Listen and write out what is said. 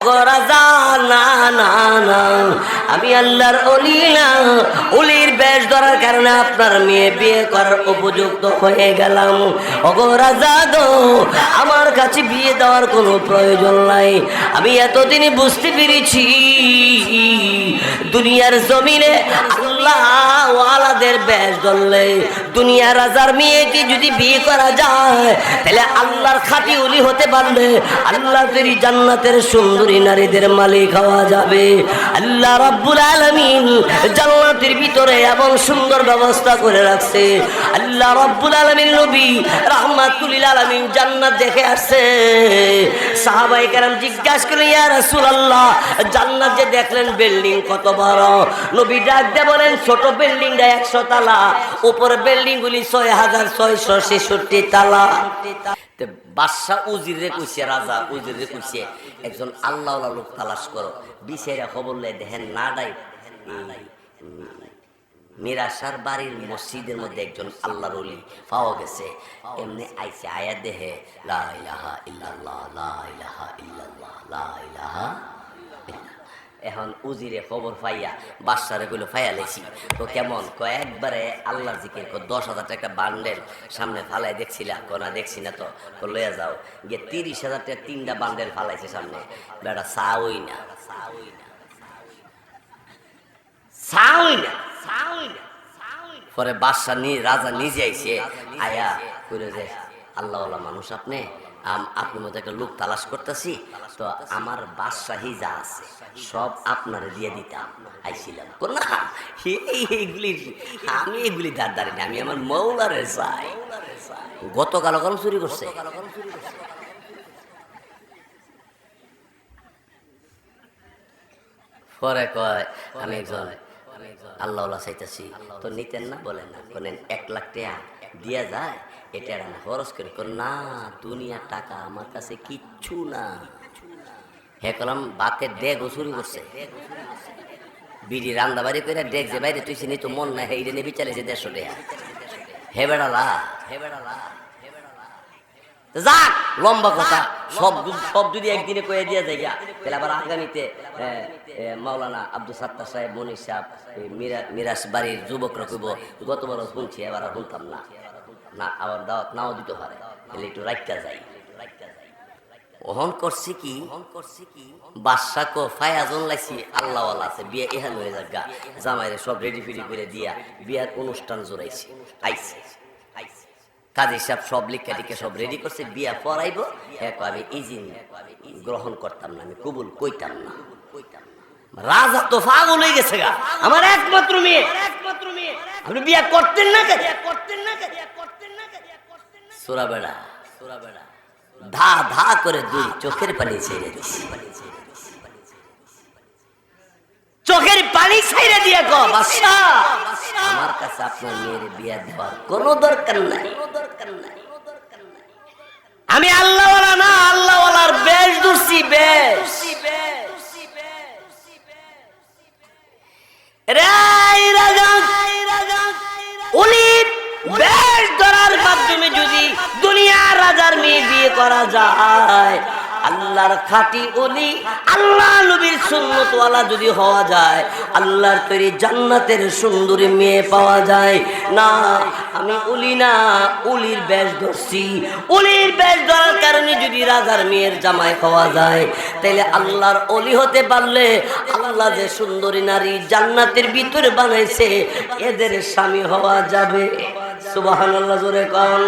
রাজা না না না, আমি আল্লাহর ওলি না। ওলির বেশ ধরার কারণে আপনার মেয়ে বিয়ে করার উপযুক্ত হয়ে গেলাম। ওগো রাজা গো, আমার কাছে বিয়ে দেওয়ার কোনো প্রয়োজন নাই। আমি এতদিন বুঝতে পেরেছি দুনিয়ার জমিনে আল্লাহ ওয়ালাদের বেশ ধরলে দুনিয়া রাজার মেয়েকে যদি বিয়ে করা যায়, তাহলে আল্লাহর খাঁটি ওলি হতে পারলে আল্লাহ তৈরি জান্নাতের সুন্দরী নারীদের মালিক হওয়া যাবে। আল্লাহ রাব্বুল আলামিন জান্নাতের ভিতরে এমন সুন্দর ব্যবস্থা করে রাখছে। আল্লাহ রাব্বুল আলামিন নবী রাহমাতুল লিল আলামিন জান্নাত দেখে আসছে। সাহাবায়ে কেরাম জিজ্ঞাসা করলেন, ইয়া রাসূলুল্লাহ, জান্নাত যে দেখলেন বিল্ডিং কত বড়? নবী ডাক দিয়ে বলেন, ছোট বিল্ডিংটা 100 তালা, উপর বিল্ডিং গুলি 6666 তালা। বাদশা উজিরে কইছে, রাজা উজিরে কইছে, একজন আল্লাহওয়ালা লোক তালাশ করো। বিছেরা খবর লাই দেখেন না ডাই মিরাসার বাড়ির মসজিদের মধ্যে একজন আল্লাহর ওলি পাওয়া গেছে। এমনি আইছে, আয়া দেহে লা ইলাহা ইল্লাল্লাহ লা ইলাহা ইল্লাল্লাহ লা ইলাহা। এখন উজিরে খবর পাইয়া বাদশারে কইলো ফাইয়া লেছি তো কেমন? একবারে আল্লাহর জিকির 10,000 টাকা বান্ডেল সামনে ফালাই দেখছিলা? কোনা দেখছি না তো, লইয়া যাও গিয়ে 30,000 টাকা 3টা বান্ডেল ফালাইছে সামনে। বেটা চাওই না পরে বাদশা রাজা নিজে আইছে, আয়া কইলো যে আল্লাহওয়ালা মানুষ আপনি, আপনার মতো একটা লোক তালাশ করতেছি, তো আমার বাদশাহী যা আছে সব আপনারে দিয়ে দিতাম আইছিলাম। না আমি এগুলি দাঁড়ি না, আমি আমার মৌলারে চাই। গতকাল কলম চুরি করছে। পরে কয় আমি একজন আল্লাহওয়ালা চাইতেছি, তো নিতেন না? বলেন না। বলেন 1 লাখ টাকা দিয়া যায়, এটা আমি খরচ করি। না, দুনিয়ার টাকা আমার কাছে কিচ্ছু না। হে কলাম বাতের ডেগও চুরি করছে। বিড়ি রান্না বাড়ি করে ডেক যে বাইরে তুই চিনি তো মন না, হেইরে নিয়ে বিচারেছে 150 টাকা। হে বেড়ালা যাক, লম্বা কথা। সব যদি একদিনে কয়ে দিয়া যায় তাহলে আবার আগামীতে মাওলানা আব্দুল সাত্তার সাহেব, মনির সাহেব, মিরাস বাড়ির যুবকরা কইব গতবার শুনছি, এবার শুনতাম না, আবার দাওয়াত নাও দিতে পারে, তাহলে একটু রাইকা যাই। ওহন করছি কি বাদশা কো ফায়াজন লাইছি আল্লাহওয়ালা আছে, বিয়ে এহান হয়ে যাক গা। জামাইরে সব রেডি ফেডি করে দিয়া বিয়ার অনুষ্ঠান জোরাইছে। আইছে কাজী সাহেব সব লিখা টিকে সব রেডি করছে, বিয়া পড়াইব। আমি ইজিন গ্রহণ করতাম না, আমি কবুল কইতাম না। রাজা তো পাগল হয়ে গেছে গা, আমার একমাত্র মেয়ে, আপনি বিয়া করতেন না? সোরা বেড়া ধা ধা করে 2 চোখের পানি ছেড়ে দিছি। চোখের পানি ছেড়ে দিয়ে গো বাদশা, আমার কাছে আপনার মেয়ের বিয়া দেওয়ার কোনো দরকার নাই। আমি আল্লাহওয়ালা না, আল্লাহওয়ালার বেশ ধরছি, বেশ। উলির বেশ ধরার মাধ্যমে যদি দুনিয়ার রাজার মেয়ে বিয়ে করা যায়, আল্লাহর খাঁটি ওলি, আল্লাহ নবীর সুন্নতওয়ালা যদি হওয়া যায়, আল্লাহর তৈরি জান্নাতের সুন্দরী মেয়ে পাওয়া যায় না। আমি ওলি না, ওলির বেশ ধরছি। ওলির বেশ ধরার কারণে যদি রাজার মেয়ের জামাই পাওয়া যায়, তাইলে আল্লাহর ওলি হতে পারলে আল্লাহ যে সুন্দরী নারী জান্নাতের ভিতরে বানাইছে, এদের স্বামী হওয়া যাবে। সুবহানাল্লাহ, জোরে কোন।